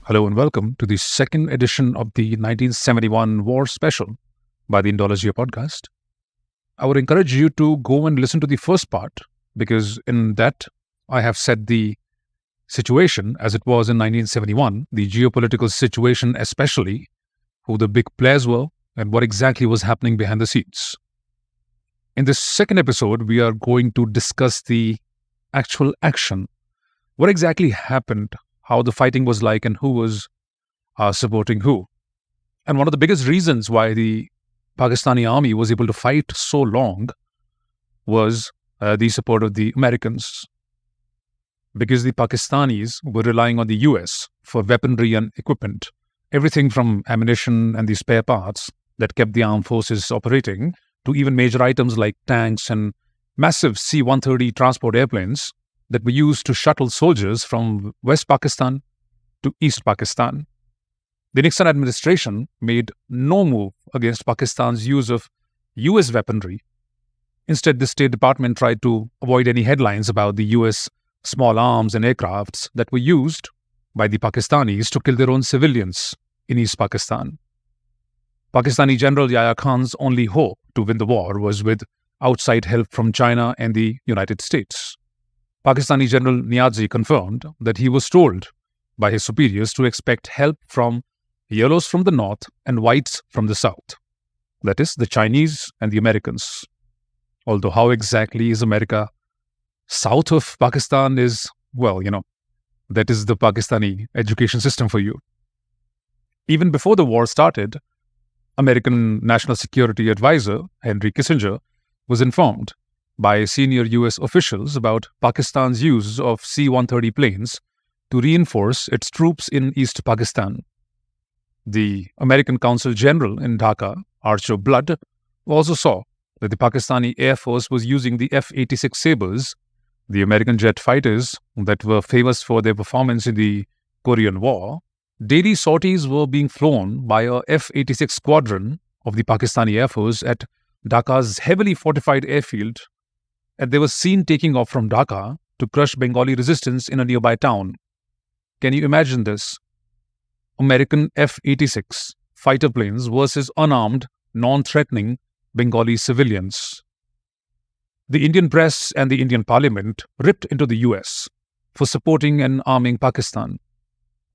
Hello and welcome to the second edition of the 1971 War Special by the Indologia Podcast. I would encourage you to go and listen to the first part because in that I have set the situation as it was in 1971, the geopolitical situation especially, who the big players were and what exactly was happening behind the scenes. In this second episode, we are going to discuss the actual action. What exactly happened, how the fighting was like, and who was supporting who. And one of the biggest reasons why the Pakistani army was able to fight so long was the support of the Americans. Because the Pakistanis were relying on the US for weaponry and equipment, everything from ammunition and the spare parts that kept the armed forces operating to even major items like tanks and massive C-130 transport airplanes that were used to shuttle soldiers from West Pakistan to East Pakistan. The Nixon administration made no move against Pakistan's use of US weaponry. Instead, the State Department tried to avoid any headlines about the US small arms and aircrafts that were used by the Pakistanis to kill their own civilians in East Pakistan. Pakistani General Yahya Khan's only hope to win the war was with outside help from China and the United States. Pakistani General Niazi confirmed that he was told by his superiors to expect help from yellows from the north and whites from the south. That is, the Chinese and the Americans. Although how exactly is America south of Pakistan is, that is the Pakistani education system for you. Even before the war started, American National Security Advisor Henry Kissinger was informed by senior US officials about Pakistan's use of C-130 planes to reinforce its troops in East Pakistan. The American Consul General in Dhaka, Archer Blood, also saw that the Pakistani Air Force was using the F-86 Sabres, the American jet fighters that were famous for their performance in the Korean War. Daily sorties were being flown by a F-86 squadron of the Pakistani Air Force at Dhaka's heavily fortified airfield, and they were seen taking off from Dhaka to crush Bengali resistance in a nearby town. Can you imagine this? American F-86 fighter planes versus unarmed, non-threatening Bengali civilians. The Indian press and the Indian parliament ripped into the US for supporting and arming Pakistan.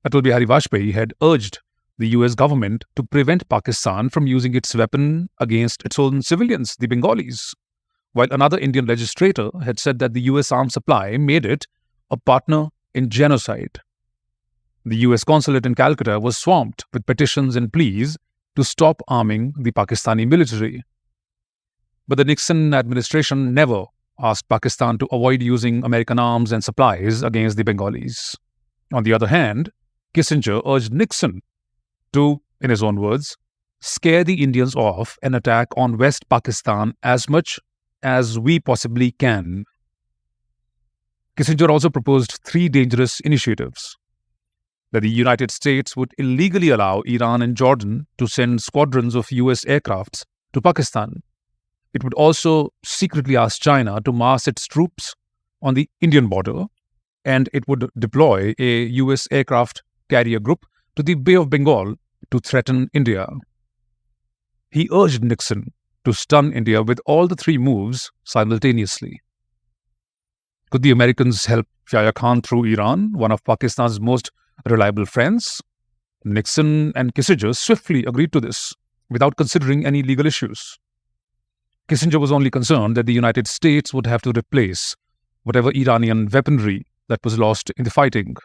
Atal Bihari Vajpayee had urged the US government to prevent Pakistan from using its weapon against its own civilians, the Bengalis, while another Indian legislator had said that the US arms supply made it a partner in genocide. The US consulate in Calcutta was swamped with petitions and pleas to stop arming the Pakistani military. But the Nixon administration never asked Pakistan to avoid using American arms and supplies against the Bengalis. On the other hand, Kissinger urged Nixon to, in his own words, scare the Indians off and attack on West Pakistan as much as we possibly can. Kissinger also proposed three dangerous initiatives: that the United States would illegally allow Iran and Jordan to send squadrons of US aircrafts to Pakistan. It would also secretly ask China to mass its troops on the Indian border, and it would deploy a US aircraft carrier group to the Bay of Bengal to threaten India. He urged Nixon to stun India with all the three moves simultaneously. Could the Americans help Yahya Khan through Iran, one of Pakistan's most reliable friends? Nixon and Kissinger swiftly agreed to this without considering any legal issues. Kissinger was only concerned that the United States would have to replace whatever Iranian weaponry that was lost in the fighting.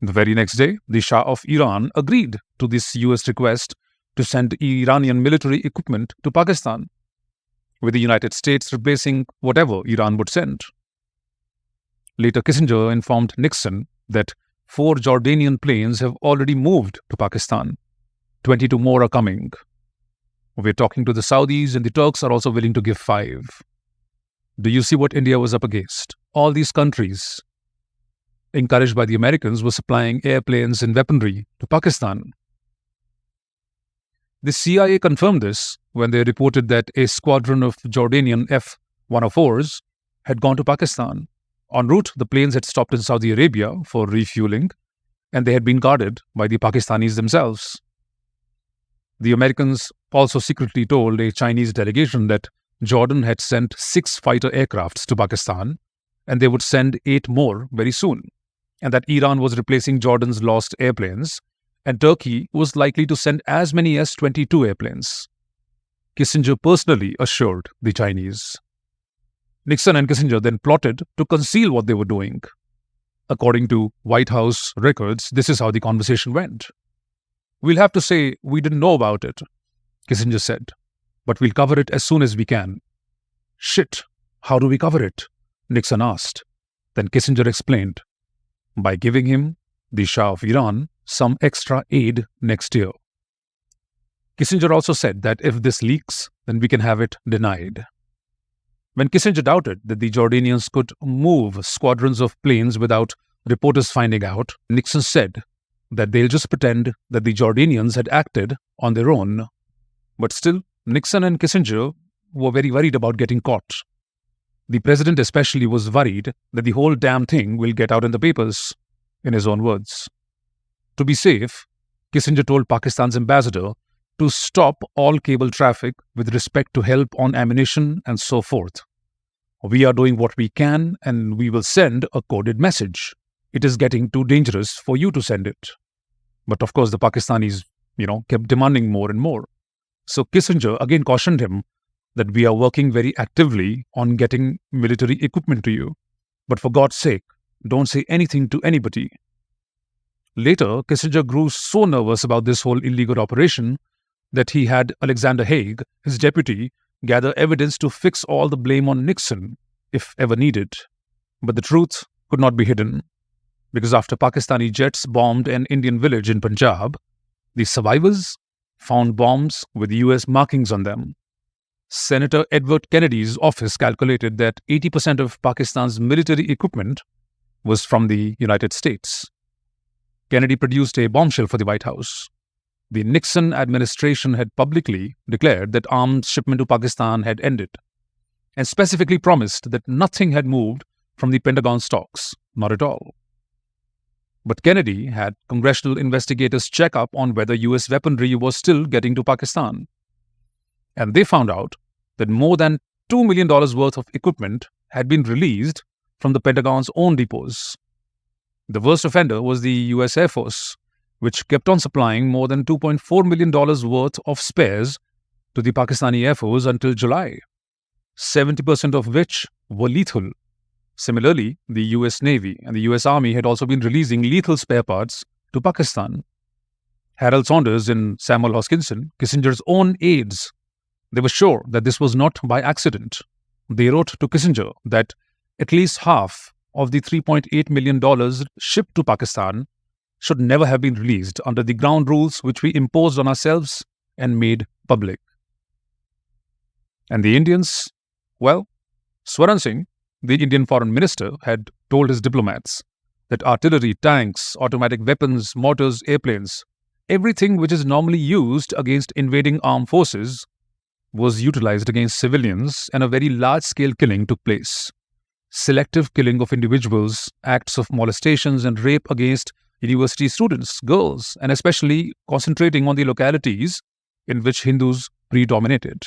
The very next day, the Shah of Iran agreed to this US request to send Iranian military equipment to Pakistan, with the United States replacing whatever Iran would send. Later, Kissinger informed Nixon that 4 Jordanian planes have already moved to Pakistan. 22 more are coming. We're talking to the Saudis, and the Turks are also willing to give 5. Do you see what India was up against? All these countries, encouraged by the Americans, were supplying airplanes and weaponry to Pakistan. The CIA confirmed this when they reported that a squadron of Jordanian F-104s had gone to Pakistan. En route, the planes had stopped in Saudi Arabia for refueling, and they had been guarded by the Pakistanis themselves. The Americans also secretly told a Chinese delegation that Jordan had sent 6 fighter aircrafts to Pakistan, and they would send 8 more very soon, and that Iran was replacing Jordan's lost airplanes, and Turkey was likely to send as many as 22 airplanes. Kissinger personally assured the Chinese. Nixon and Kissinger then plotted to conceal what they were doing. According to White House records, this is how the conversation went. "We'll have to say we didn't know about it," Kissinger said, "but we'll cover it as soon as we can." "Shit, how do we cover it?" Nixon asked. Then Kissinger explained, "By giving him, the Shah of Iran, some extra aid next year." Kissinger also said that if this leaks, then we can have it denied. When Kissinger doubted that the Jordanians could move squadrons of planes without reporters finding out, Nixon said that they'll just pretend that the Jordanians had acted on their own. But still, Nixon and Kissinger were very worried about getting caught. The president especially was worried that the whole damn thing will get out in the papers, in his own words. To be safe, Kissinger told Pakistan's ambassador to stop all cable traffic with respect to help on ammunition and so forth. "We are doing what we can and we will send a coded message. It is getting too dangerous for you to send it." But of course, the Pakistanis, kept demanding more and more. So Kissinger again cautioned him that we are working very actively on getting military equipment to you. But for God's sake, don't say anything to anybody. Later, Kissinger grew so nervous about this whole illegal operation that he had Alexander Haig, his deputy, gather evidence to fix all the blame on Nixon, if ever needed. But the truth could not be hidden, because after Pakistani jets bombed an Indian village in Punjab, the survivors found bombs with US markings on them. Senator Edward Kennedy's office calculated that 80% of Pakistan's military equipment was from the United States. Kennedy produced a bombshell for the White House. The Nixon administration had publicly declared that arms shipment to Pakistan had ended, and specifically promised that nothing had moved from the Pentagon stocks, not at all. But Kennedy had congressional investigators check up on whether US weaponry was still getting to Pakistan. And they found out that more than $2 million worth of equipment had been released from the Pentagon's own depots. The worst offender was the US Air Force, which kept on supplying more than $2.4 million worth of spares to the Pakistani Air Force until July, 70% of which were lethal. Similarly, the US Navy and the US Army had also been releasing lethal spare parts to Pakistan. Harold Saunders and Samuel Hoskinson, Kissinger's own aides, they were sure that this was not by accident. They wrote to Kissinger that at least half of the $3.8 million shipped to Pakistan should never have been released under the ground rules which we imposed on ourselves and made public. And the Indians? Well, Swaran Singh, the Indian foreign minister, had told his diplomats that artillery, tanks, automatic weapons, mortars, airplanes, everything which is normally used against invading armed forces was utilized against civilians, and a very large-scale killing took place. Selective killing of individuals, acts of molestations and rape against university students, girls, and especially concentrating on the localities in which Hindus predominated.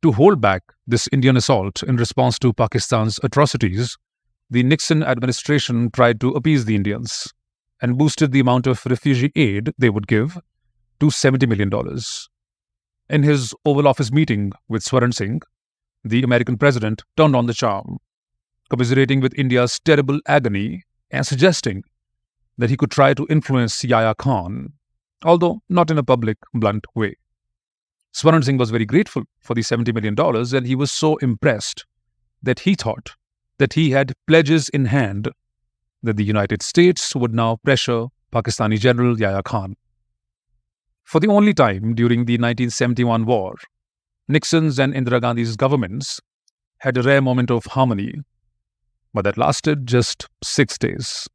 To hold back this Indian assault in response to Pakistan's atrocities, the Nixon administration tried to appease the Indians and boosted the amount of refugee aid they would give to $70 million. In his Oval Office meeting with Swaran Singh, the American president turned on the charm, commiserating with India's terrible agony and suggesting that he could try to influence Yahya Khan, although not in a public, blunt way. Swaran Singh was very grateful for the $70 million, and he was so impressed that he thought that he had pledges in hand that the United States would now pressure Pakistani General Yahya Khan. For the only time during the 1971 war, Nixon's and Indira Gandhi's governments had a rare moment of harmony, but that lasted just 6 days.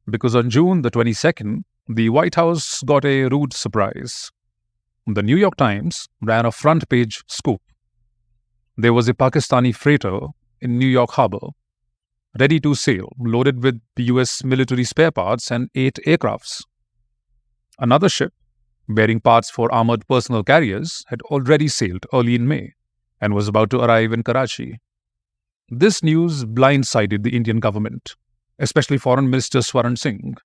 Because on June the 22nd, the White House got a rude surprise. The New York Times ran a front-page scoop. There was a Pakistani freighter in New York Harbor, ready to sail, loaded with US military spare parts and 8 aircrafts. Another ship, bearing parts for armored personal carriers, had already sailed early in May and was about to arrive in Karachi. This news blindsided the Indian government, especially Foreign Minister Swaran Singh,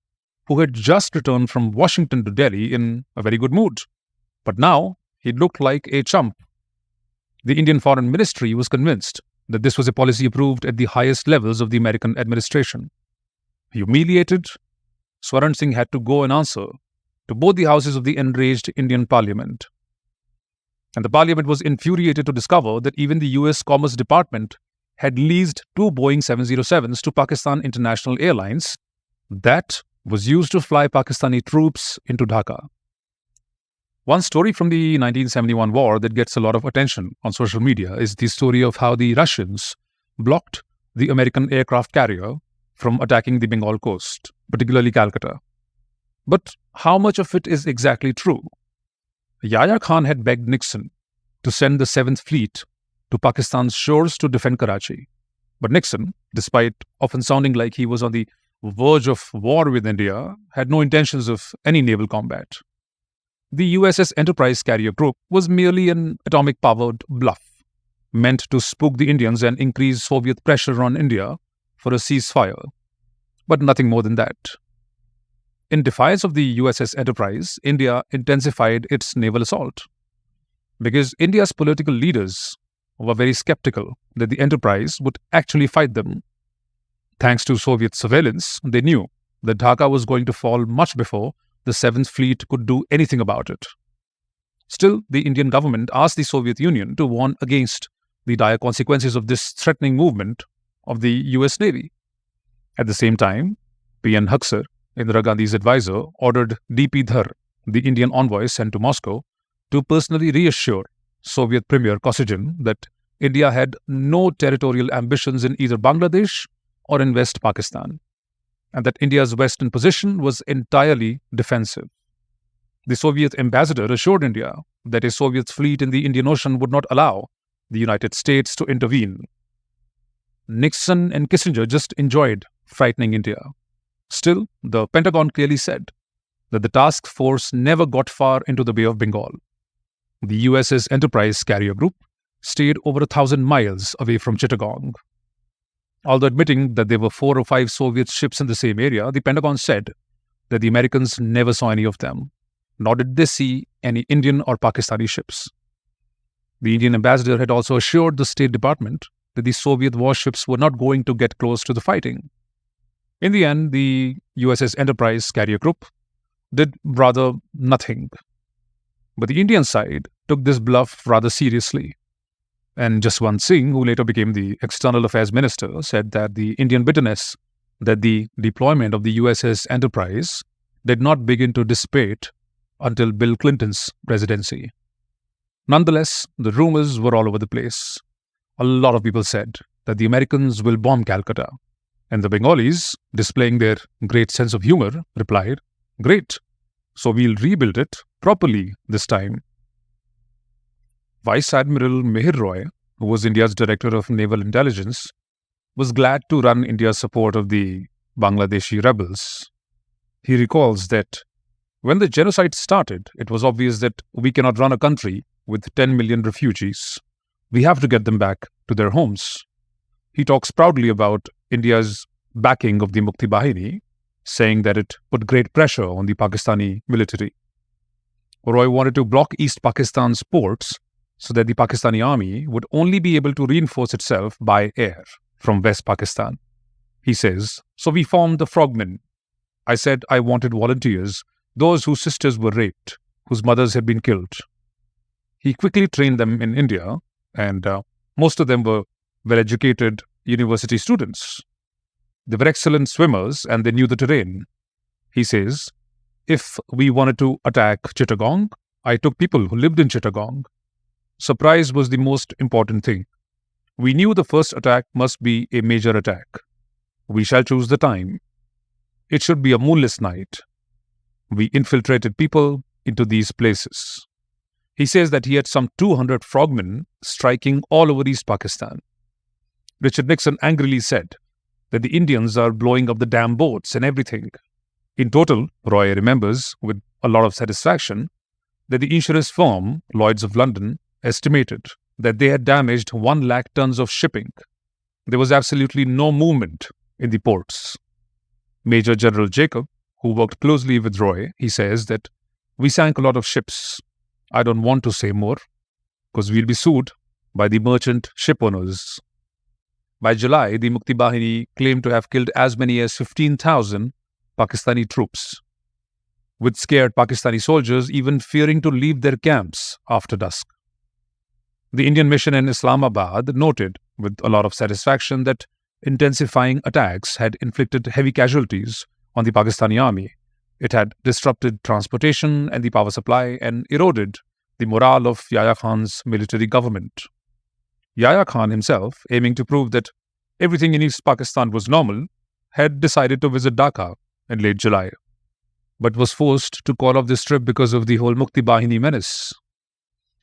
who had just returned from Washington to Delhi in a very good mood. But now he looked like a chump. The Indian Foreign Ministry was convinced that this was a policy approved at the highest levels of the American administration. Humiliated, Swaran Singh had to go and answer to both the houses of the enraged Indian Parliament. And the Parliament was infuriated to discover that even the US Commerce Department had leased 2 Boeing 707s to Pakistan International Airlines that was used to fly Pakistani troops into Dhaka. One story from the 1971 war that gets a lot of attention on social media is the story of how the Russians blocked the American aircraft carrier from attacking the Bengal coast, particularly Calcutta. But how much of it is exactly true? Yahya Khan had begged Nixon to send the 7th Fleet to Pakistan's shores to defend Karachi. But Nixon, despite often sounding like he was on the verge of war with India, had no intentions of any naval combat. The USS Enterprise carrier group was merely an atomic-powered bluff, meant to spook the Indians and increase Soviet pressure on India for a ceasefire. But nothing more than that. In defiance of the USS Enterprise, India intensified its naval assault. Because India's political leaders were very skeptical that the Enterprise would actually fight them. Thanks to Soviet surveillance, they knew that Dhaka was going to fall much before the 7th Fleet could do anything about it. Still, the Indian government asked the Soviet Union to warn against the dire consequences of this threatening movement of the US Navy. At the same time, P.N. Huxer, Indira Gandhi's advisor, ordered D.P. Dhar, the Indian envoy sent to Moscow, to personally reassure Soviet Premier Kosygin that India had no territorial ambitions in either Bangladesh or in West Pakistan, and that India's western position was entirely defensive. The Soviet ambassador assured India that a Soviet fleet in the Indian Ocean would not allow the United States to intervene. Nixon and Kissinger just enjoyed frightening India. Still, the Pentagon clearly said that the task force never got far into the Bay of Bengal. The USS Enterprise carrier group stayed over 1,000 miles away from Chittagong. Although admitting that there were 4 or 5 Soviet ships in the same area, the Pentagon said that the Americans never saw any of them, nor did they see any Indian or Pakistani ships. The Indian ambassador had also assured the State Department that the Soviet warships were not going to get close to the fighting. In the end, the USS Enterprise carrier group did rather nothing. But the Indian side took this bluff rather seriously. And Jaswant Singh, who later became the External Affairs Minister, said that the Indian bitterness that the deployment of the USS Enterprise did not begin to dissipate until Bill Clinton's presidency. Nonetheless, the rumors were all over the place. A lot of people said that the Americans will bomb Calcutta. And the Bengalis, displaying their great sense of humor, replied, "Great, so we'll rebuild it properly this time." Vice Admiral Mihir Roy, who was India's Director of Naval Intelligence, was glad to run India's support of the Bangladeshi rebels. He recalls that when the genocide started, it was obvious that we cannot run a country with 10 million refugees. We have to get them back to their homes. He talks proudly about India's backing of the Mukti Bahini, saying that it put great pressure on the Pakistani military. Roy wanted to block East Pakistan's ports so that the Pakistani army would only be able to reinforce itself by air from West Pakistan. He says, "So we formed the Frogmen. I said I wanted volunteers, those whose sisters were raped, whose mothers had been killed." He quickly trained them in India, and most of them were well-educated university students. They were excellent swimmers and they knew the terrain. He says, "If we wanted to attack Chittagong, I took people who lived in Chittagong. Surprise was the most important thing. We knew the first attack must be a major attack. We shall choose the time. It should be a moonless night. We infiltrated people into these places." He says that he had some 200 frogmen striking all over East Pakistan. Richard Nixon angrily said that the Indians are blowing up the damn boats and everything. In total, Roy remembers with a lot of satisfaction that the insurance firm, Lloyd's of London, estimated that they had damaged 1 lakh tons of shipping. There was absolutely no movement in the ports. Major General Jacob, who worked closely with Roy, he says that we sank a lot of ships. I don't want to say more because we'll be sued by the merchant ship owners. By July, the Mukti Bahini claimed to have killed as many as 15,000 Pakistani troops, with scared Pakistani soldiers even fearing to leave their camps after dusk. The Indian mission in Islamabad noted with a lot of satisfaction that intensifying attacks had inflicted heavy casualties on the Pakistani army. It had disrupted transportation and the power supply and eroded the morale of Yahya Khan's military government. Yahya Khan himself, aiming to prove that everything in East Pakistan was normal, had decided to visit Dhaka in late July, but was forced to call off this trip because of the whole Mukti Bahini menace.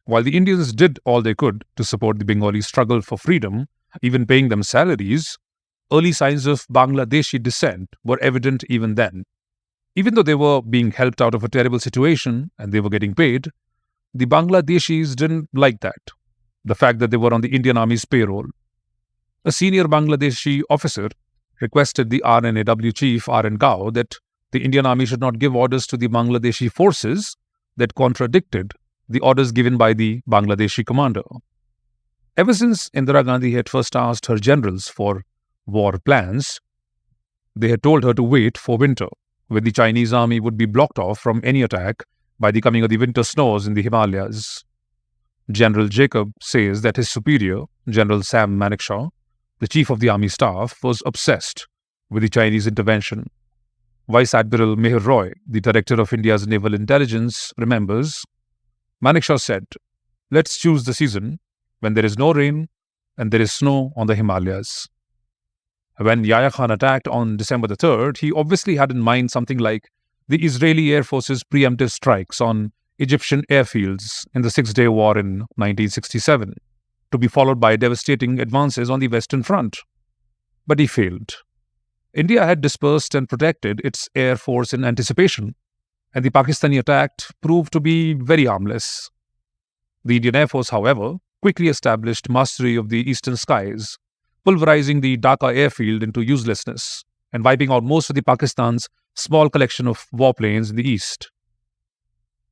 While the Indians did all they could to support the Bengali struggle for freedom, even paying them salaries, early signs of Bangladeshi descent were evident even then. Even though they were being helped out of a terrible situation and they were getting paid, the Bangladeshis didn't like that, the fact that they were on the Indian Army's payroll. A senior Bangladeshi officer requested the RNAW chief R.N. Gao that the Indian Army should not give orders to the Bangladeshi forces that contradicted the orders given by the Bangladeshi commander. Ever since Indira Gandhi had first asked her generals for war plans, they had told her to wait for winter, when the Chinese army would be blocked off from any attack by the coming of the winter snows in the Himalayas. General Jacob says that his superior, General Sam Manekshaw, the chief of the army staff, was obsessed with the Chinese intervention. Vice Admiral Meher Roy, the director of India's naval intelligence, remembers, Manekshaw said, "Let's choose the season when there is no rain and there is snow on the Himalayas." When Yahya Khan attacked on December the 3rd, he obviously had in mind something like the Israeli Air Force's preemptive strikes on Egyptian airfields in the Six-Day War in 1967, to be followed by devastating advances on the Western Front. But he failed. India had dispersed and protected its air force in anticipation, and the Pakistani attack proved to be very harmless. The Indian Air Force, however, quickly established mastery of the eastern skies, pulverizing the Dhaka airfield into uselessness and wiping out most of the Pakistan's small collection of warplanes in the east.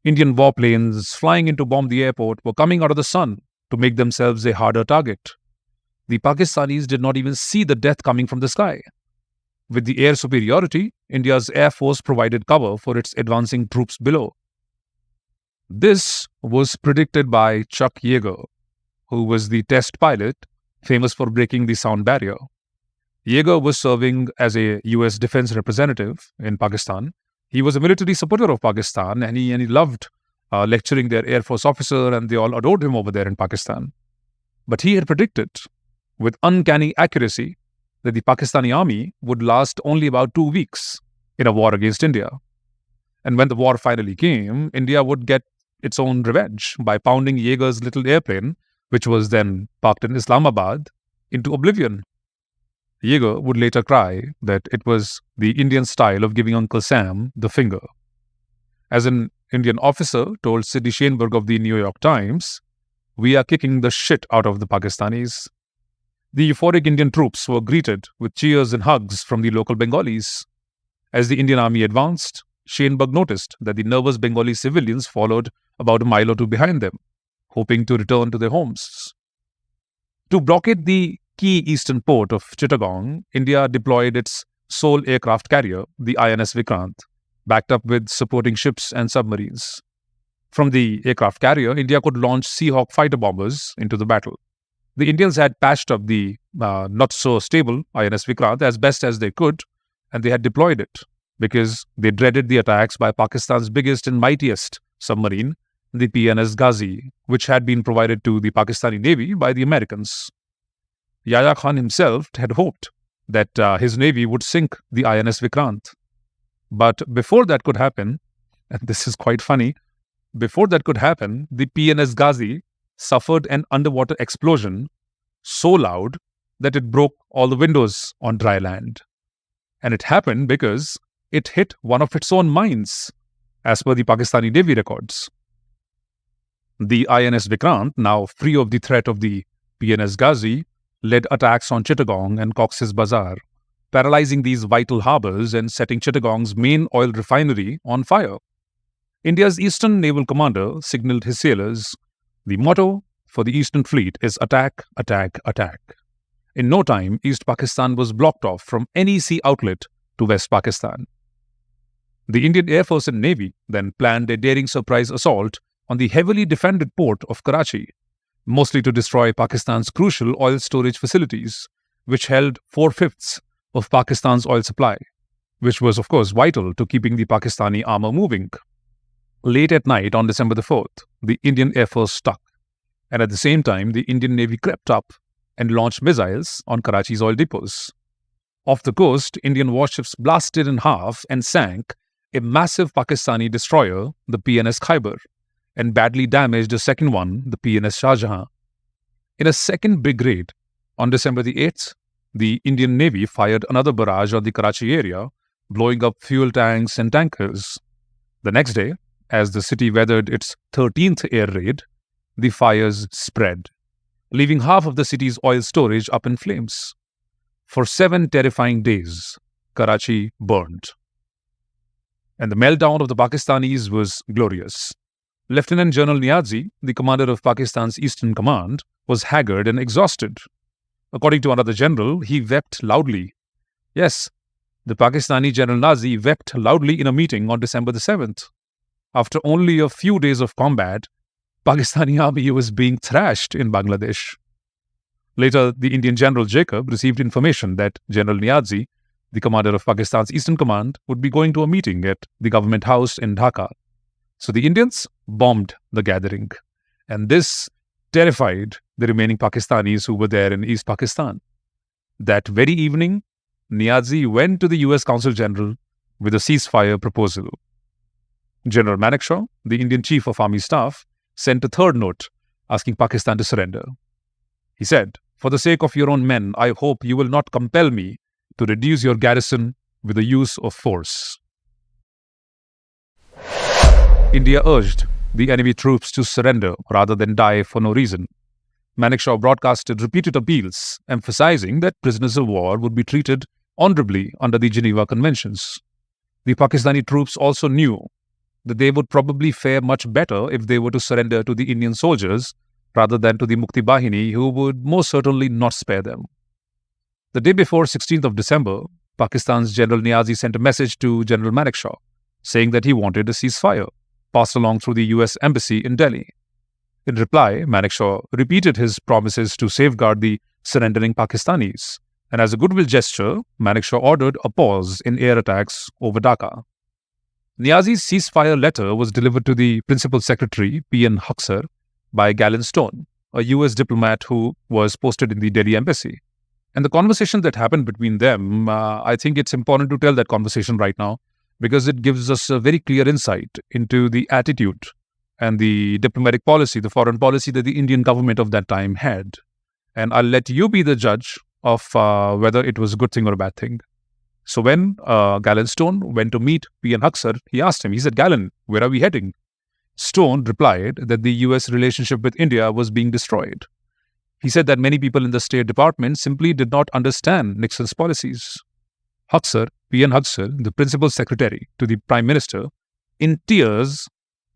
Indian warplanes flying in to bomb the airport were coming out of the sun to make themselves a harder target. The Pakistanis did not even see the death coming from the sky. With the air superiority, India's air force provided cover for its advancing troops below. This was predicted by Chuck Yeager, who was the test pilot famous for breaking the sound barrier. Yeager was serving as a US defense representative in Pakistan. He was a military supporter of Pakistan, and he loved lecturing their Air Force officer, and they all adored him over there in Pakistan. But he had predicted with uncanny accuracy that the Pakistani army would last only about 2 weeks in a war against India. And when the war finally came, India would get its own revenge by pounding Yeager's little airplane, which was then parked in Islamabad, into oblivion. Yeager would later cry that it was the Indian style of giving Uncle Sam the finger. As an Indian officer told Sidney Sheinberg of the New York Times, "We are kicking the shit out of the Pakistanis." The euphoric Indian troops were greeted with cheers and hugs from the local Bengalis. As the Indian army advanced, Sheinberg noticed that the nervous Bengali civilians followed about a mile or two behind them, hoping to return to their homes. To blockade the key eastern port of Chittagong, India deployed its sole aircraft carrier, the INS Vikrant, backed up with supporting ships and submarines. From the aircraft carrier, India could launch Seahawk fighter bombers into the battle. The Indians had patched up the not-so-stable INS Vikrant as best as they could, and they had deployed it because they dreaded the attacks by Pakistan's biggest and mightiest submarine, the PNS Ghazi, which had been provided to the Pakistani Navy by the Americans. Yahya Khan himself had hoped that his navy would sink the INS Vikrant. But before that could happen, and this is quite funny, before that could happen, the PNS Ghazi suffered an underwater explosion so loud that it broke all the windows on dry land. And it happened because it hit one of its own mines, as per the Pakistani Navy records. The INS Vikrant, now free of the threat of the PNS Ghazi, led attacks on Chittagong and Cox's Bazar, paralyzing these vital harbors and setting Chittagong's main oil refinery on fire. India's Eastern Naval Commander signaled his sailors, "The motto for the Eastern Fleet is attack, attack, attack." In no time, East Pakistan was blocked off from any sea outlet to West Pakistan. The Indian Air Force and Navy then planned a daring surprise assault on the heavily defended port of Karachi, mostly to destroy Pakistan's crucial oil storage facilities, which held 4/5 of Pakistan's oil supply, which was, of course, vital to keeping the Pakistani armor moving. Late at night on December the 4th, the Indian Air Force struck, and at the same time, the Indian Navy crept up and launched missiles on Karachi's oil depots. Off the coast, Indian warships blasted in half and sank a massive Pakistani destroyer, the PNS Khyber, and badly damaged a second one, the PNS Shah Jahan. In a second big raid, on December the 8th, the Indian Navy fired another barrage on the Karachi area, blowing up fuel tanks and tankers. The next day, as the city weathered its 13th air raid, the fires spread, leaving half of the city's oil storage up in flames. For 7 terrifying days, Karachi burned. And the meltdown of the Pakistanis was glorious. Lieutenant General Niazi, the commander of Pakistan's Eastern Command, was haggard and exhausted. According to another general, he wept loudly. Yes, the Pakistani General Niazi wept loudly in a meeting on December the 7th. After only a few days of combat, Pakistani army was being thrashed in Bangladesh. Later, the Indian General Jacob received information that General Niazi, the commander of Pakistan's Eastern Command, would be going to a meeting at the government house in Dhaka. So the Indians bombed the gathering, and this terrified the remaining Pakistanis who were there in East Pakistan. That very evening, Niazi went to the US Consul General with a ceasefire proposal. General Manekshaw, the Indian Chief of Army Staff, sent a third note asking Pakistan to surrender. He said, "For the sake of your own men, I hope you will not compel me to reduce your garrison with the use of force." India urged the enemy troops to surrender rather than die for no reason. Manekshaw broadcasted repeated appeals, emphasizing that prisoners of war would be treated honorably under the Geneva Conventions. The Pakistani troops also knew that they would probably fare much better if they were to surrender to the Indian soldiers rather than to the Mukti Bahini, who would most certainly not spare them. The day before 16th of December, Pakistan's General Niazi sent a message to General Manekshaw saying that he wanted a ceasefire, passed along through the US Embassy in Delhi. In reply, Manekshaw repeated his promises to safeguard the surrendering Pakistanis, and as a goodwill gesture, Manekshaw ordered a pause in air attacks over Dhaka. Niazi's ceasefire letter was delivered to the Principal Secretary, P.N. Huxer, by Galen Stone, a US diplomat who was posted in the Delhi Embassy. And the conversation that happened between them, I think it's important to tell that conversation right now, because it gives us a very clear insight into the attitude and the diplomatic policy, the foreign policy that the Indian government of that time had. And I'll let you be the judge of whether it was a good thing or a bad thing. So when Galen Stone went to meet P.N. Huxer, he asked him, he said, "Galen, where are we heading?" Stone replied that the US relationship with India was being destroyed. He said that many people in the State Department simply did not understand Nixon's policies. Huxer, P.N. Huxer, the Principal Secretary to the Prime Minister, in tears,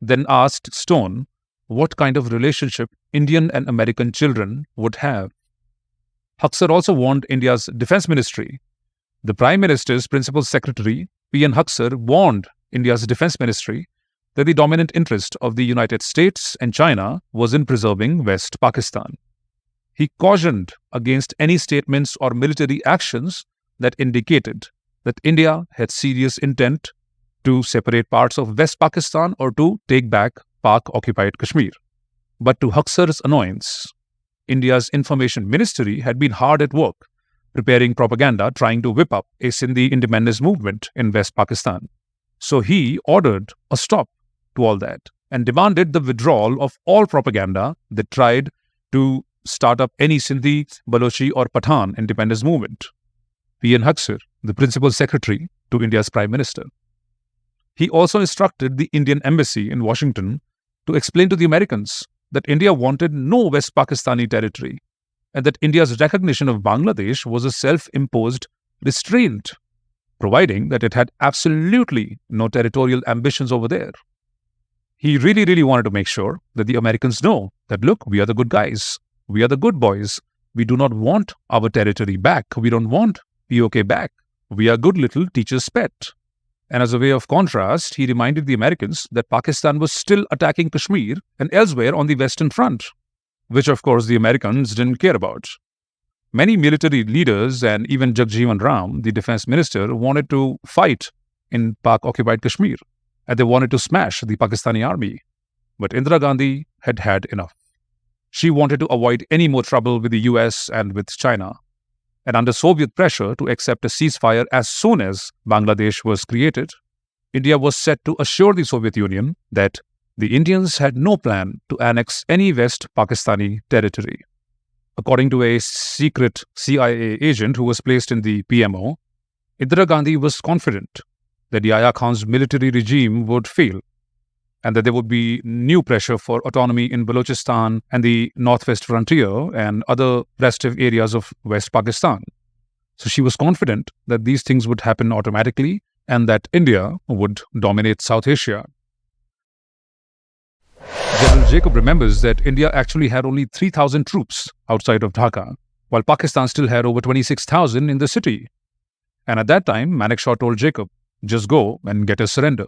then asked Stone what kind of relationship Indian and American children would have. Huxer also warned India's Defense Ministry. The Prime Minister's Principal Secretary, P.N. Huxer, warned India's Defense Ministry that the dominant interest of the United States and China was in preserving West Pakistan. He cautioned against any statements or military actions that indicated that India had serious intent to separate parts of West Pakistan or to take back Pak-occupied Kashmir. But to Huxer's annoyance, India's Information Ministry had been hard at work preparing propaganda trying to whip up a Sindhi independence movement in West Pakistan. So he ordered a stop to all that and demanded the withdrawal of all propaganda that tried to start up any Sindhi, Balochi or Pathan independence movement. P.N. Huxer, the principal secretary to India's Prime Minister. He also instructed the Indian embassy in Washington to explain to the Americans that India wanted no West Pakistani territory and that India's recognition of Bangladesh was a self-imposed restraint, providing that it had absolutely no territorial ambitions over there. He really wanted to make sure that the Americans know that, look, we are the good guys. We are the good boys. We do not want our territory back. We don't want POK back. We are good little teacher's pet. And as a way of contrast, he reminded the Americans that Pakistan was still attacking Kashmir and elsewhere on the Western Front, which of course the Americans didn't care about. Many military leaders and even Jagjeevan Ram, the defense minister, wanted to fight in Pak-occupied Kashmir, and they wanted to smash the Pakistani army. But Indira Gandhi had had enough. She wanted to avoid any more trouble with the US and with China, and under Soviet pressure to accept a ceasefire as soon as Bangladesh was created, India was set to assure the Soviet Union that the Indians had no plan to annex any West Pakistani territory. According to a secret CIA agent who was placed in the PMO, Indira Gandhi was confident that Yahya Khan's military regime would fail and that there would be new pressure for autonomy in Balochistan and the northwest frontier and other restive areas of West Pakistan. So she was confident that these things would happen automatically and that India would dominate South Asia. General Jacob remembers that India actually had only 3,000 troops outside of Dhaka, while Pakistan still had over 26,000 in the city. And at that time, Manekshaw told Jacob, just go and get a surrender.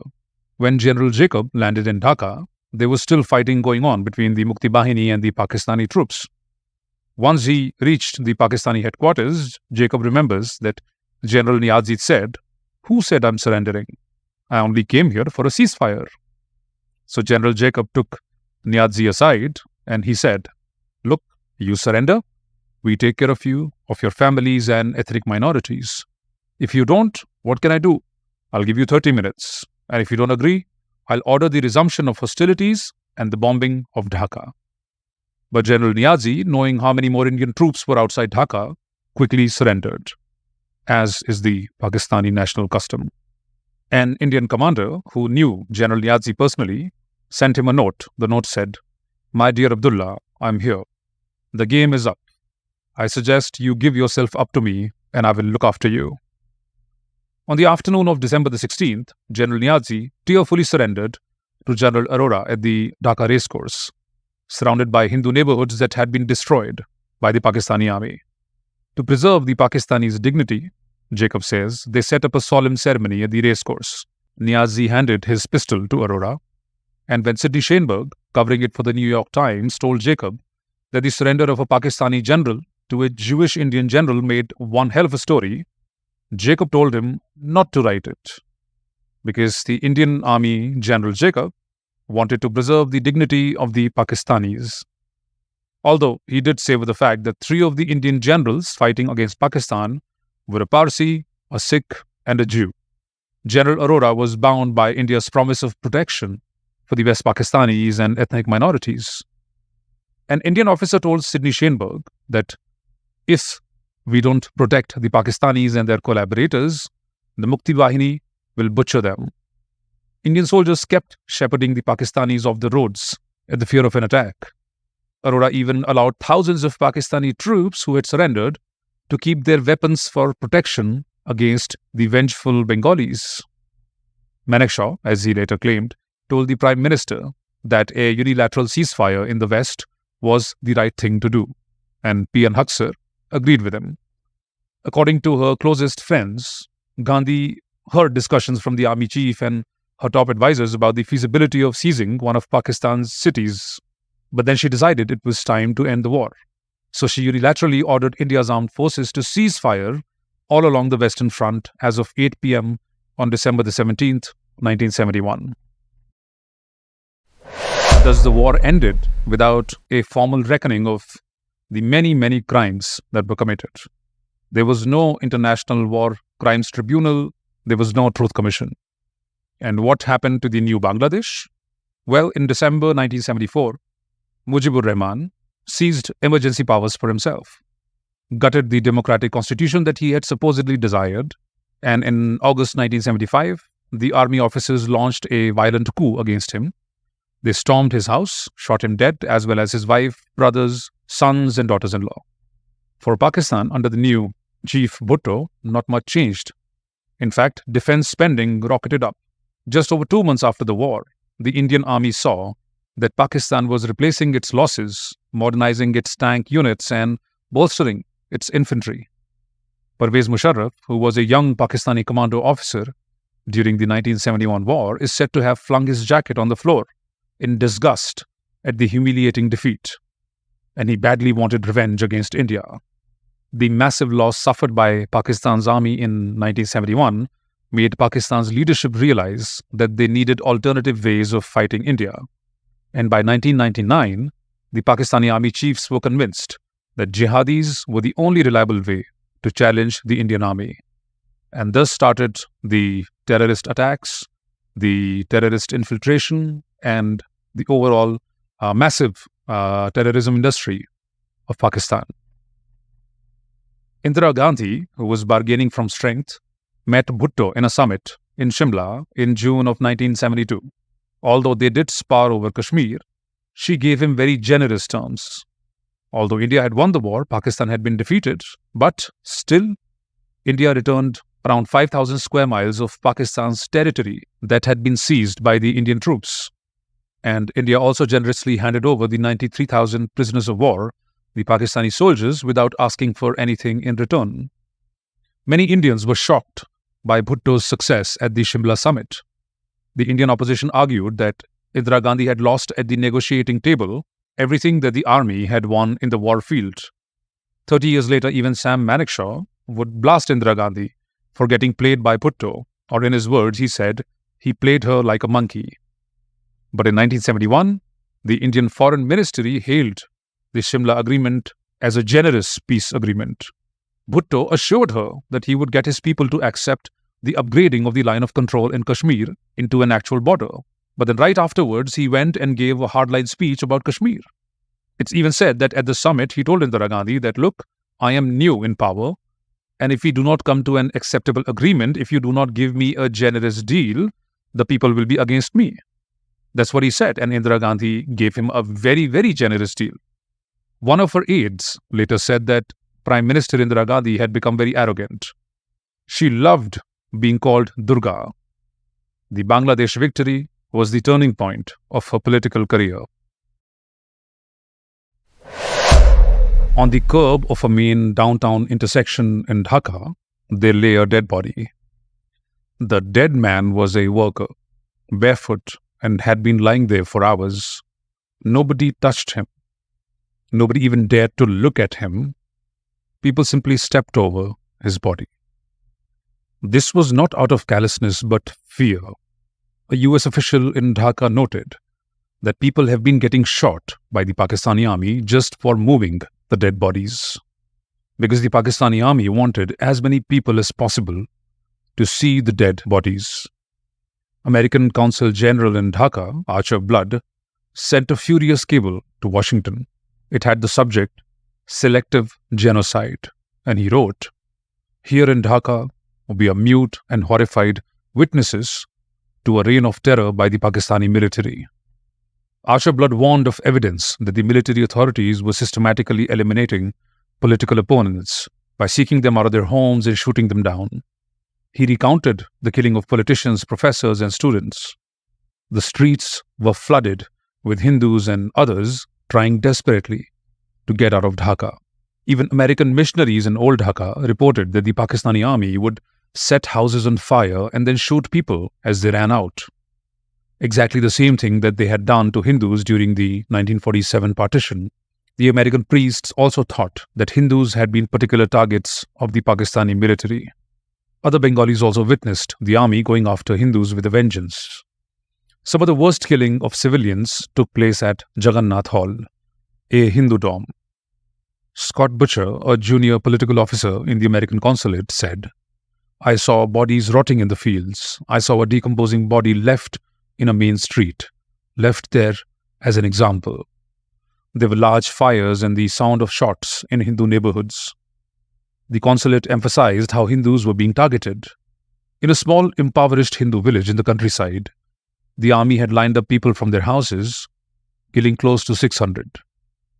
When General Jacob landed in Dhaka, there was still fighting going on between the Mukti Bahini and the Pakistani troops. Once he reached the Pakistani headquarters, Jacob remembers that General Niazi said, "Who said I'm surrendering? I only came here for a ceasefire." So General Jacob took Niazi aside and he said, "Look, you surrender, we take care of you, of your families and ethnic minorities. If you don't, what can I do? I'll give you 30 minutes. And if you don't agree, I'll order the resumption of hostilities and the bombing of Dhaka." But General Niazi, knowing how many more Indian troops were outside Dhaka, quickly surrendered, as is the Pakistani national custom. An Indian commander who knew General Niazi personally sent him a note. The note said, "My dear Abdullah, I'm here. The game is up. I suggest you give yourself up to me and I will look after you." On the afternoon of December the 16th, General Niazi tearfully surrendered to General Arora at the Dhaka racecourse, surrounded by Hindu neighborhoods that had been destroyed by the Pakistani army. To preserve the Pakistanis' dignity, Jacob says, they set up a solemn ceremony at the racecourse. Niazi handed his pistol to Arora, and when Sidney Sheinberg, covering it for the New York Times, told Jacob that the surrender of a Pakistani general to a Jewish Indian general made one hell of a story, Jacob told him not to write it, because the Indian Army General Jacob wanted to preserve the dignity of the Pakistanis. Although he did savor the fact that 3 of the Indian generals fighting against Pakistan were a Parsi, a Sikh, and a Jew. General Arora was bound by India's promise of protection for the West Pakistanis and ethnic minorities. An Indian officer told Sidney Sheinberg that if we don't protect the Pakistanis and their collaborators, the Mukti Bahini will butcher them. Indian soldiers kept shepherding the Pakistanis off the roads at the fear of an attack. Arora even allowed thousands of Pakistani troops who had surrendered to keep their weapons for protection against the vengeful Bengalis. Manekshaw, as he later claimed, told the Prime Minister that a unilateral ceasefire in the West was the right thing to do, and P.N. Huxer agreed with him. According to her closest friends, Gandhi heard discussions from the army chief and her top advisors about the feasibility of seizing one of Pakistan's cities, but then she decided it was time to end the war. So she unilaterally ordered India's armed forces to cease fire all along the Western Front as of 8 p.m. on December the 17th, 1971. Thus, the war ended without a formal reckoning of the many crimes that were committed. There was no International War Crimes Tribunal. There was no Truth Commission. And what happened to the new Bangladesh? Well, in December 1974, Mujibur Rahman seized emergency powers for himself, gutted the democratic constitution that he had supposedly desired, and in August 1975, the army officers launched a violent coup against him. They stormed his house, shot him dead, as well as his wife, brothers, sons, and daughters-in-law. For Pakistan, under the new chief Bhutto, not much changed. In fact, defense spending rocketed up. Just over 2 months after the war, the Indian army saw that Pakistan was replacing its losses, modernizing its tank units, and bolstering its infantry. Pervez Musharraf, who was a young Pakistani commando officer during the 1971 war, is said to have flung his jacket on the floor in disgust at the humiliating defeat, and he badly wanted revenge against India. The massive loss suffered by Pakistan's army in 1971 made Pakistan's leadership realize that they needed alternative ways of fighting India. And by 1999, the Pakistani army chiefs were convinced that jihadis were the only reliable way to challenge the Indian army. And thus started the terrorist attacks, the terrorist infiltration, and the overall massive terrorism industry of Pakistan. Indira Gandhi, who was bargaining from strength, met Bhutto in a summit in Shimla in June of 1972. Although they did spar over Kashmir, she gave him very generous terms. Although India had won the war, Pakistan had been defeated, but still, India returned around 5,000 square miles of Pakistan's territory that had been seized by the Indian troops. And India also generously handed over the 93,000 prisoners of war, the Pakistani soldiers, without asking for anything in return. Many Indians were shocked by Bhutto's success at the Shimla summit. The Indian opposition argued that Indira Gandhi had lost at the negotiating table everything that the army had won in the war field. 30 years later, even Sam Manekshaw would blast Indira Gandhi for getting played by Bhutto, or in his words, he said, he played her like a monkey. But in 1971, the Indian Foreign Ministry hailed the Shimla Agreement as a generous peace agreement. Bhutto assured her that he would get his people to accept the upgrading of the line of control in Kashmir into an actual border. But then right afterwards, he went and gave a hardline speech about Kashmir. It's even said that at the summit, he told Indira Gandhi that, look, I am new in power, and if we do not come to an acceptable agreement, if you do not give me a generous deal, the people will be against me. That's what he said, and Indira Gandhi gave him a very, very generous deal. One of her aides later said that Prime Minister Indira Gandhi had become very arrogant. She loved being called Durga. The Bangladesh victory was the turning point of her political career. On the curb of a main downtown intersection in Dhaka, there lay a dead body. The dead man was a worker, barefoot, and had been lying there for hours. Nobody touched him. Nobody even dared to look at him. People simply stepped over his body. This was not out of callousness but fear. A US official in Dhaka noted that people have been getting shot by the Pakistani army just for moving the dead bodies, because the Pakistani army wanted as many people as possible to see the dead bodies. American Consul General in Dhaka, Archer Blood, sent a furious cable to Washington. It had the subject, Selective Genocide, and he wrote, "Here in Dhaka, we are mute and horrified witnesses to a reign of terror by the Pakistani military." Archer Blood warned of evidence that the military authorities were systematically eliminating political opponents by seeking them out of their homes and shooting them down. He recounted the killing of politicians, professors, and students. The streets were flooded with Hindus and others trying desperately to get out of Dhaka. Even American missionaries in old Dhaka reported that the Pakistani army would set houses on fire and then shoot people as they ran out. Exactly the same thing that they had done to Hindus during the 1947 partition. The American priests also thought that Hindus had been particular targets of the Pakistani military. Other Bengalis also witnessed the army going after Hindus with a vengeance. Some of the worst killing of civilians took place at Jagannath Hall, a Hindu dome. Scott Butcher, a junior political officer in the American consulate, said, "I saw bodies rotting in the fields. I saw a decomposing body left in a main street, left there as an example. There were large fires and the sound of shots in Hindu neighborhoods. The consulate emphasized how Hindus were being targeted. In a small, impoverished Hindu village in the countryside, the army had lined up people from their houses, killing close to 600.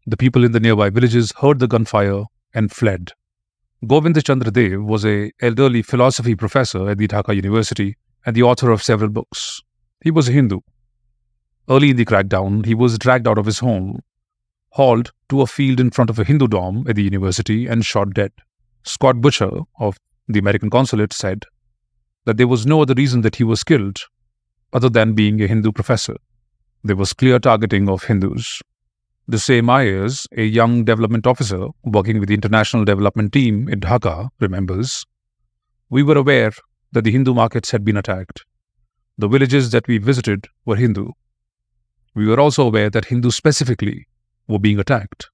The people in the nearby villages heard the gunfire and fled. Govind Chandra Dev was an elderly philosophy professor at the Dhaka University and the author of several books. He was a Hindu. Early in the crackdown, he was dragged out of his home, hauled to a field in front of a Hindu dorm at the university, and shot dead. Scott Butcher of the American consulate said that there was no other reason that he was killed other than being a Hindu professor. There was clear targeting of Hindus. The same Ayers, a young development officer working with the International Development Team in Dhaka, remembers, "We were aware that the Hindu markets had been attacked. The villages that we visited were Hindu. We were also aware that Hindus specifically were being attacked.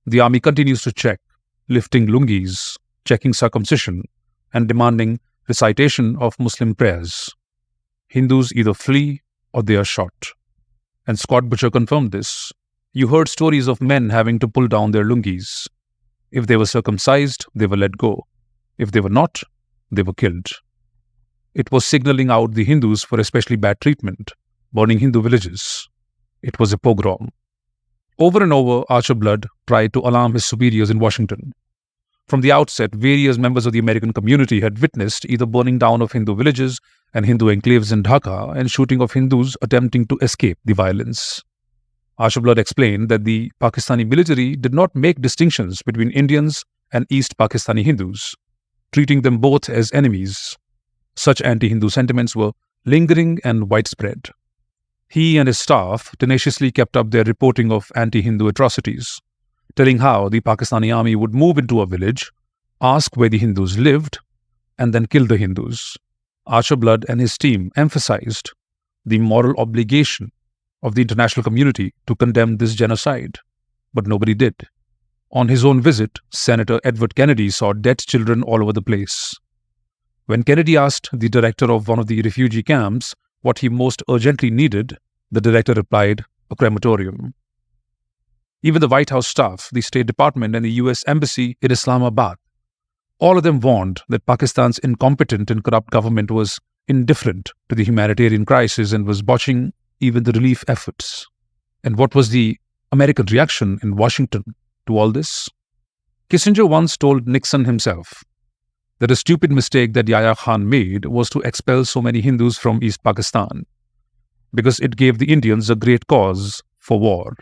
The army continues to check, lifting lungis, checking circumcision, and demanding recitation of Muslim prayers. Hindus either flee or they are shot." And Scott Butcher confirmed this. You heard stories of men having to pull down their lungis. If they were circumcised, they were let go. If they were not, they were killed. It was signaling out the Hindus for especially bad treatment, burning Hindu villages. It was a pogrom. Over and over, Archer Blood tried to alarm his superiors in Washington. From the outset, various members of the American community had witnessed either burning down of Hindu villages and Hindu enclaves in Dhaka and shooting of Hindus attempting to escape the violence. Archer Blood explained that the Pakistani military did not make distinctions between Indians and East Pakistani Hindus, treating them both as enemies. Such anti-Hindu sentiments were lingering and widespread. He and his staff tenaciously kept up their reporting of anti-Hindu atrocities, telling how the Pakistani army would move into a village, ask where the Hindus lived, and then kill the Hindus. Archer Blood and his team emphasized the moral obligation of the international community to condemn this genocide, but nobody did. On his own visit, Senator Edward Kennedy saw dead children all over the place. When Kennedy asked the director of one of the refugee camps what he most urgently needed, the director replied, "A crematorium." Even the White House staff, the State Department, and the US Embassy in Islamabad, all of them warned that Pakistan's incompetent and corrupt government was indifferent to the humanitarian crisis and was botching even the relief efforts. And what was the American reaction in Washington to all this? Kissinger once told Nixon himself that a stupid mistake that Yahya Khan made was to expel so many Hindus from East Pakistan, because it gave the Indians a great cause for war.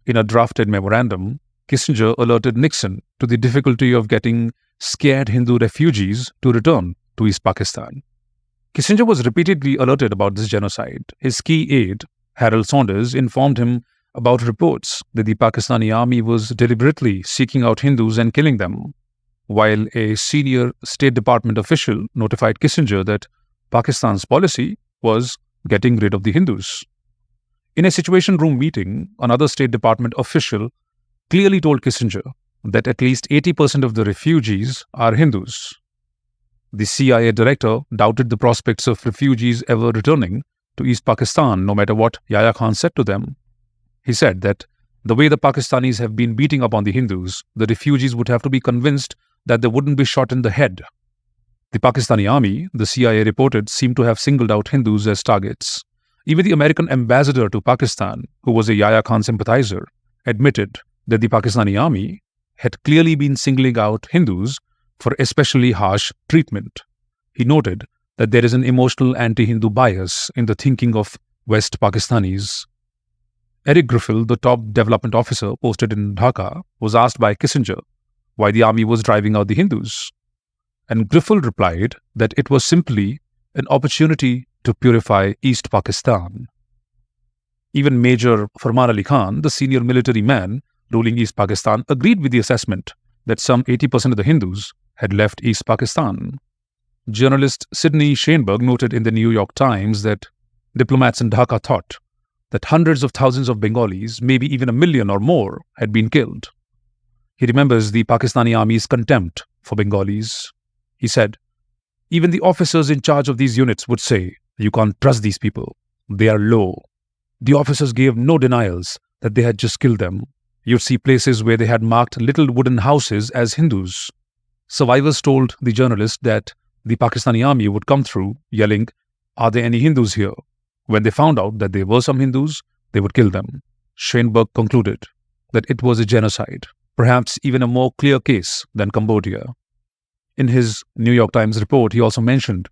In a drafted memorandum, Kissinger alerted Nixon to the difficulty of getting scared Hindu refugees to return to East Pakistan. Kissinger was repeatedly alerted about this genocide. His key aide, Harold Saunders, informed him about reports that the Pakistani army was deliberately seeking out Hindus and killing them, while a senior State Department official notified Kissinger that Pakistan's policy was getting rid of the Hindus. In a Situation Room meeting, another State Department official clearly told Kissinger that at least 80% of the refugees are Hindus. The CIA director doubted the prospects of refugees ever returning to East Pakistan, no matter what Yahya Khan said to them. He said that the way the Pakistanis have been beating up on the Hindus, the refugees would have to be convinced that they wouldn't be shot in the head. The Pakistani army, the CIA reported, seemed to have singled out Hindus as targets. Even the American ambassador to Pakistan, who was a Yahya Khan sympathizer, admitted that the Pakistani army had clearly been singling out Hindus for especially harsh treatment. He noted that there is an emotional anti-Hindu bias in the thinking of West Pakistanis. Eric Griffel, the top development officer posted in Dhaka, was asked by Kissinger why the army was driving out the Hindus. And Griffel replied that it was simply an opportunity to purify East Pakistan. Even Major Farman Ali Khan, the senior military man ruling East Pakistan, agreed with the assessment that some 80% of the Hindus had left East Pakistan. Journalist Sidney Sheinberg noted in the New York Times that diplomats in Dhaka thought that hundreds of thousands of Bengalis, maybe even 1 million or more, had been killed. He remembers the Pakistani army's contempt for Bengalis. He said, "Even the officers in charge of these units would say, you can't trust these people. They are low." The officers gave no denials that they had just killed them. You'd see places where they had marked little wooden houses as Hindus. Survivors told the journalist that the Pakistani army would come through yelling, "Are there any Hindus here?" When they found out that there were some Hindus, they would kill them. Schoenberg concluded that it was a genocide, perhaps even a more clear case than Cambodia. In his New York Times report, he also mentioned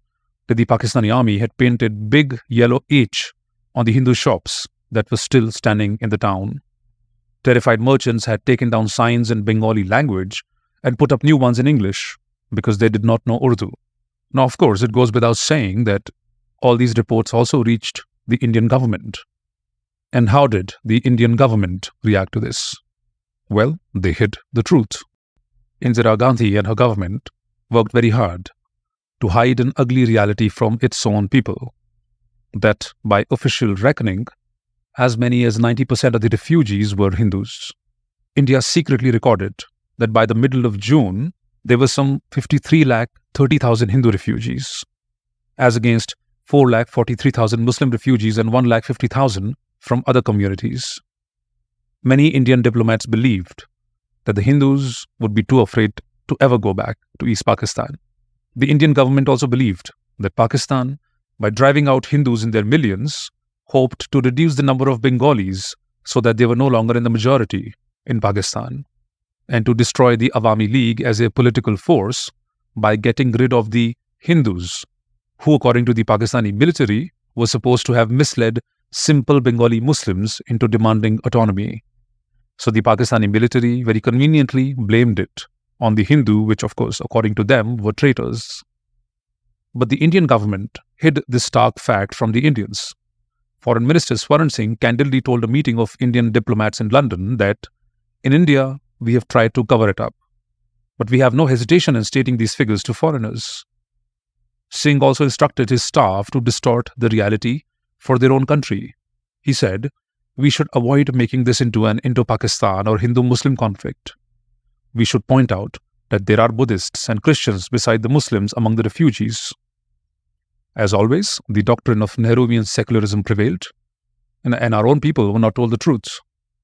that the Pakistani army had painted big yellow H on the Hindu shops that were still standing in the town. Terrified merchants had taken down signs in Bengali language and put up new ones in English because they did not know Urdu. Now, of course, it goes without saying that all these reports also reached the Indian government. And how did the Indian government react to this? Well, they hid the truth. Indira Gandhi and her government worked very hard to hide an ugly reality from its own people. That, by official reckoning, as many as 90% of the refugees were Hindus. India secretly recorded that by the middle of June, there were some 53,30,000 Hindu refugees, as against 4,43,000 Muslim refugees and 1,50,000 from other communities. Many Indian diplomats believed that the Hindus would be too afraid to ever go back to East Pakistan. The Indian government also believed that Pakistan, by driving out Hindus in their millions, hoped to reduce the number of Bengalis so that they were no longer in the majority in Pakistan, and to destroy the Awami League as a political force by getting rid of the Hindus, who, according to the Pakistani military, were supposed to have misled simple Bengali Muslims into demanding autonomy. So the Pakistani military very conveniently blamed it on the Hindu, which of course, according to them, were traitors. But the Indian government hid this stark fact from the Indians. Foreign Minister Swaran Singh candidly told a meeting of Indian diplomats in London that in India, we have tried to cover it up, but we have no hesitation in stating these figures to foreigners. Singh also instructed his staff to distort the reality for their own country. He said, "We should avoid making this into an Indo-Pakistan or Hindu-Muslim conflict. We should point out that there are Buddhists and Christians beside the Muslims among the refugees." As always, the doctrine of Nehruvian secularism prevailed, and our own people were not told the truth,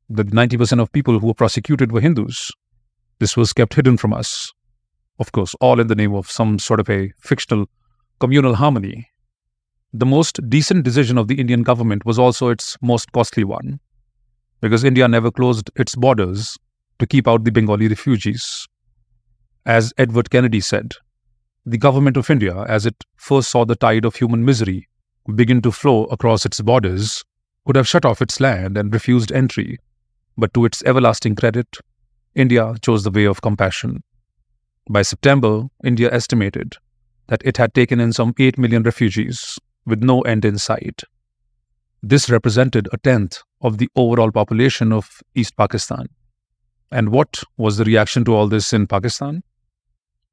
that 90% of people who were prosecuted were Hindus. This was kept hidden from us. Of course, all in the name of some sort of a fictional communal harmony. The most decent decision of the Indian government was also its most costly one, because India never closed its borders to keep out the Bengali refugees. As Edward Kennedy said, the government of India, as it first saw the tide of human misery begin to flow across its borders, could have shut off its land and refused entry. But to its everlasting credit, India chose the way of compassion. By September, India estimated that it had taken in some 8 million refugees, with no end in sight. This represented a tenth of the overall population of East Pakistan. And what was the reaction to all this in Pakistan?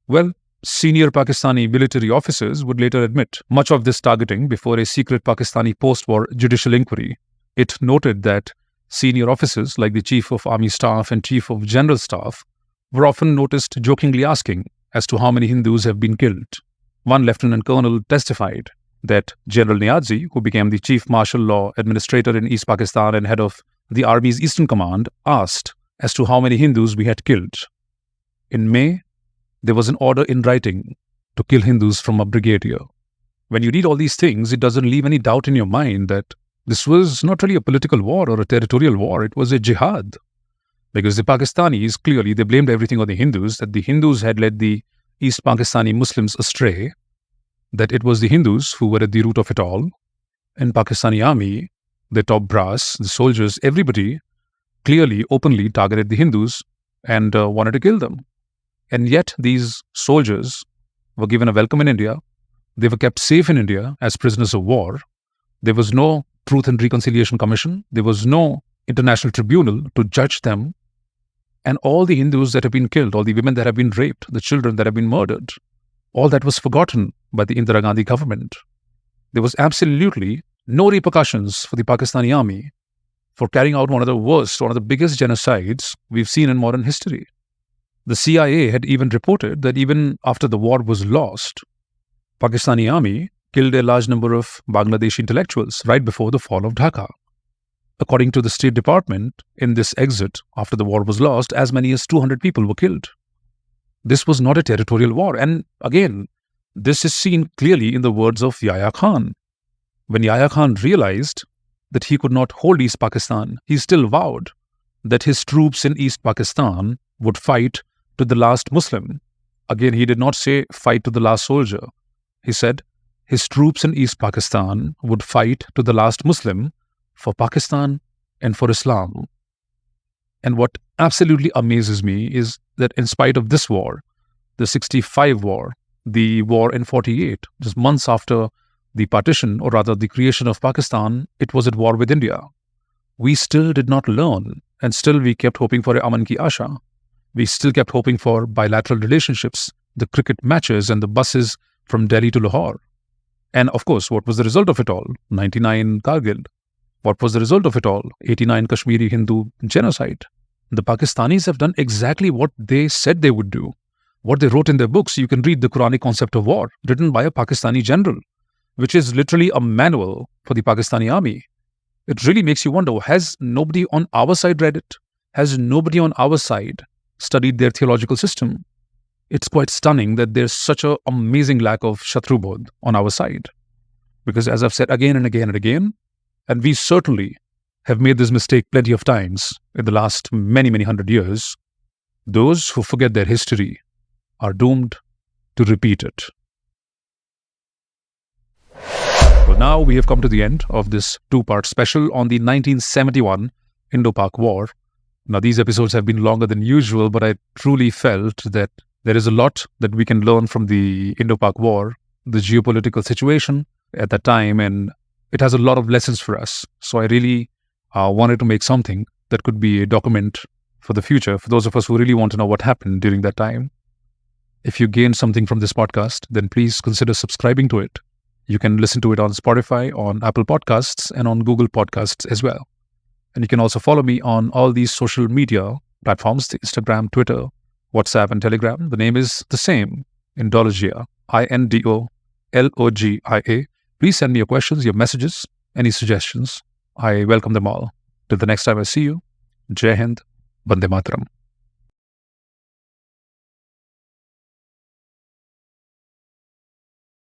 Well, senior Pakistani military officers would later admit much of this targeting before a secret Pakistani post-war judicial inquiry. It noted that senior officers like the Chief of Army Staff and Chief of General Staff were often noticed jokingly asking as to how many Hindus have been killed. One lieutenant colonel testified that General Niazi, who became the Chief Martial Law Administrator in East Pakistan and head of the Army's Eastern Command, asked as to how many Hindus we had killed. In May, there was an order in writing to kill Hindus from a brigadier. When you read all these things, it doesn't leave any doubt in your mind that this was not really a political war or a territorial war, it was a jihad. Because the Pakistanis, clearly, they blamed everything on the Hindus, that the Hindus had led the East Pakistani Muslims astray, that it was the Hindus who were at the root of it all. In Pakistani army, the top brass, the soldiers, everybody clearly, openly targeted the Hindus and wanted to kill them. And yet these soldiers were given a welcome in India. They were kept safe in India as prisoners of war. There was no Truth and Reconciliation Commission. There was no international tribunal to judge them. And all the Hindus that have been killed, all the women that have been raped, the children that have been murdered, all that was forgotten by the Indira Gandhi government. There was absolutely no repercussions for the Pakistani army for carrying out one of the worst, one of the biggest genocides we've seen in modern history. The CIA had even reported that even after the war was lost, Pakistani army killed a large number of Bangladeshi intellectuals right before the fall of Dhaka. according to the State Department, in this exit after the war was lost, as many as 200 people were killed. This was not a territorial war. And again, this is seen clearly in the words of Yahya Khan. When Yahya Khan realized that he could not hold East Pakistan, he still vowed that his troops in East Pakistan would fight to the last Muslim. Again, he did not say fight to the last soldier. He said his troops in East Pakistan would fight to the last Muslim for Pakistan and for Islam. And what absolutely amazes me is that in spite of this war, the 65 war, the war in 48, just months after the partition, or rather the creation of Pakistan, it was at war with India. We still did not learn, and still we kept hoping for a Aman ki Asha. We still kept hoping for bilateral relationships, the cricket matches and the buses from Delhi to Lahore. And of course, what was the result of it all? 99 Kargil. What was the result of it all? 89 Kashmiri Hindu genocide. The Pakistanis have done exactly what they said they would do. What they wrote in their books. You can read the Quranic concept of war, written by a Pakistani general, which is literally a manual for the Pakistani army. It really makes you wonder, has nobody on our side read it? Has nobody on our side studied their theological system? It's quite stunning that there's such an amazing lack of Shatrubodh on our side. Because as I've said again and again and again, and we certainly have made this mistake plenty of times in the last many, many hundred years, those who forget their history are doomed to repeat it. Well, now we have come to the end of this two-part special on the 1971 Indo-Pak War. Now, these episodes have been longer than usual, but I truly felt that there is a lot that we can learn from the Indo-Pak War, the geopolitical situation at that time, and it has a lot of lessons for us. So I really wanted to make something that could be a document for the future, for those of us who really want to know what happened during that time. If you gained something from this podcast, then please consider subscribing to it. You can listen to it on Spotify, on Apple Podcasts, and on Google Podcasts as well. And you can also follow me on all these social media platforms, Instagram, Twitter, WhatsApp, and Telegram. The name is the same, Indologia, Indologia. Please send me your questions, your messages, any suggestions. I welcome them all. Till the next time I see you, Jai Hind, Bande Mataram.